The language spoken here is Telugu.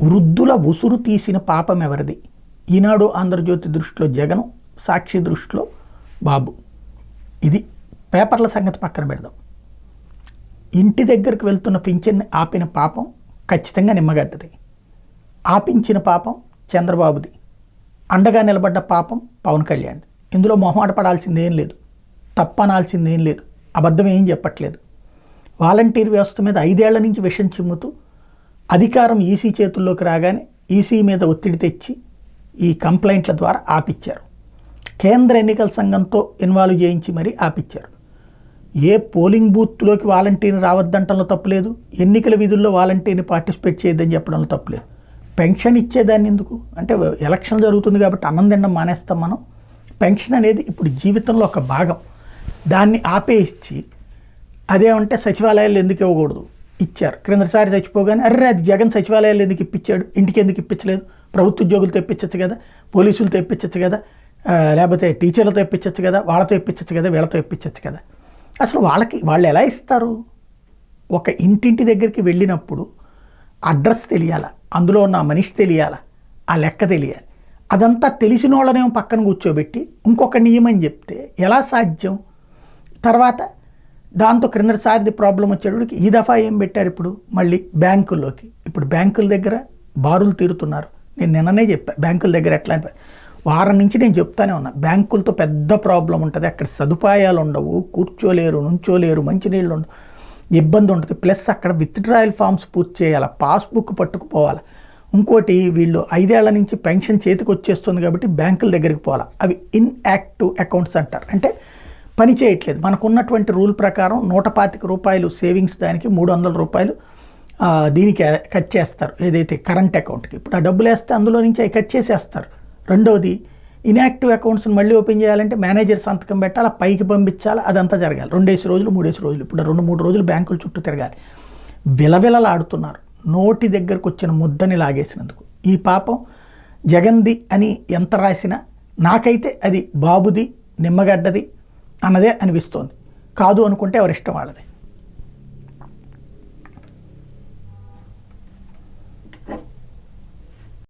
వృద్ధుల ఉసురు తీసిన పాపం ఎవరిది? ఈనాడు ఆంధ్రజ్యోతి దృష్టిలో జగన్, సాక్షి దృష్టిలో బాబు. ఇది పేపర్ల సంగతి పక్కన పెడదాం. ఇంటి దగ్గరికి వెళ్తున్న పింఛన్ని ఆపిన పాపం ఖచ్చితంగా నిమ్మగడ్డది. ఆపించిన పాపం చంద్రబాబుది. అండగా నిలబడ్డ పాపం పవన్ కళ్యాణ్. ఇందులో మొహమాట పడాల్సిందేం లేదు, తప్పనాల్సిందేం లేదు, అబద్ధం ఏం చెప్పట్లేదు. వాలంటీర్ వ్యవస్థ మీద 5 ఏళ్ల నుంచి విషం చిమ్ముతూ అధికారం ఈసీ చేతుల్లోకి రాగానే ఈసీ మీద ఒత్తిడి తెచ్చి ఈ కంప్లైంట్ల ద్వారా ఆపిచ్చారు. కేంద్ర ఎన్నికల సంఘంతో ఇన్వాల్వ్ చేయించి మరీ ఆపిచ్చారు. ఏ పోలింగ్ బూత్లోకి వాలంటీర్ని రావద్దంటంలో తప్పులేదు, ఎన్నికల విధుల్లో వాలంటీర్ని పార్టిసిపేట్ చేయొద్దని చెప్పడంలో తప్పులేదు. పెన్షన్ ఇచ్చేదాన్ని ఎందుకు అంటే, ఎలక్షన్ జరుగుతుంది కాబట్టి అన్నం తినడం మానేస్తాం మనం. పెన్షన్ అనేది ఇప్పుడు జీవితంలో ఒక భాగం. దాన్ని ఆపేసి అదేమంటే సచివాలయాలు ఎందుకు ఇవ్వకూడదు, ఇచ్చారు. క్రిందసారి చచ్చిపోగానే అర్రే అది జగన్ సచివాలయాలు ఎందుకు ఇప్పించాడు, ఇంటికి ఎందుకు ఇప్పించలేదు, ప్రభుత్వ ఉద్యోగులతో ఇప్పించచ్చు కదా, పోలీసులతో ఇప్పించచ్చు కదా, లేకపోతే టీచర్లతో ఇప్పించచ్చు కదా, వాళ్ళతో ఇప్పించచ్చు కదా, వీళ్ళతో ఇప్పించచ్చు కదా. అసలు వాళ్ళు ఎలా ఇస్తారు? ఒక ఇంటింటి దగ్గరికి వెళ్ళినప్పుడు అడ్రస్ తెలియాలా, అందులో ఉన్న మనిషి తెలియాలా, ఆ లెక్క తెలియాలి. అదంతా తెలిసిన వాళ్ళనేమో పక్కన కూర్చోబెట్టి ఇంకొక నియమం చెప్తే ఎలా సాధ్యం? తర్వాత దాంతో క్రిందసారిది ప్రాబ్లం వచ్చేటప్పటికి ఈ దఫా ఏం పెట్టారు ఇప్పుడు మళ్ళీ బ్యాంకుల్లోకి. ఇప్పుడు బ్యాంకుల దగ్గర బారులు తీరుతున్నారు. నేను నిన్ననే చెప్పాను బ్యాంకుల దగ్గర ఎట్లా. వారం నుంచి నేను చెప్తానే ఉన్నా, బ్యాంకులతో పెద్ద ప్రాబ్లం ఉంటుంది. అక్కడ సదుపాయాలు ఉండవు, కూర్చోలేరు, నుంచోలేరు, మంచినీళ్ళు ఉండవు, ఇబ్బంది ఉంటుంది. ప్లస్ అక్కడ విత్డ్రాయల్ ఫామ్స్ పూర్తి చేయాలి, పాస్బుక్ పట్టుకుపోవాలి. ఇంకోటి వీళ్ళు 5 ఏళ్ల నుంచి పెన్షన్ చేతికి వచ్చేస్తుంది కాబట్టి బ్యాంకుల దగ్గరికి పోవాలి. అవి ఇన్యాక్టివ్ అకౌంట్స్ అంటారు, అంటే పని చేయట్లేదు. మనకున్నటువంటి రూల్ ప్రకారం 125 రూపాయలు సేవింగ్స్ దానికి 300 రూపాయలు దీనికి కట్ చేస్తారు, ఏదైతే కరెంట్ అకౌంట్కి. ఇప్పుడు ఆ డబ్బులు వేస్తే అందులో నుంచి అవి కట్ చేసేస్తారు. రెండవది ఇన్యాక్టివ్ అకౌంట్స్ని మళ్ళీ ఓపెన్ చేయాలంటే మేనేజర్ సంతకం పెట్టాలి, పైకి పంపించాలి, అదంతా జరగాలి. 2 రోజులు 3 రోజులు, ఇప్పుడు 2-3 రోజులు బ్యాంకుల చుట్టూ తిరగాలి. విలవిలలాడుతున్నారు నోటి దగ్గరకు వచ్చిన ముద్దని లాగేసినందుకు. ఈ పాపం జగన్ది అని ఎంత రాసినా నాకైతే అది బాబుది, నిమ్మగడ్డది అన్నదే అనిపిస్తోంది. కాదు అనుకుంటే ఎవరిష్టం వాళ్ళది.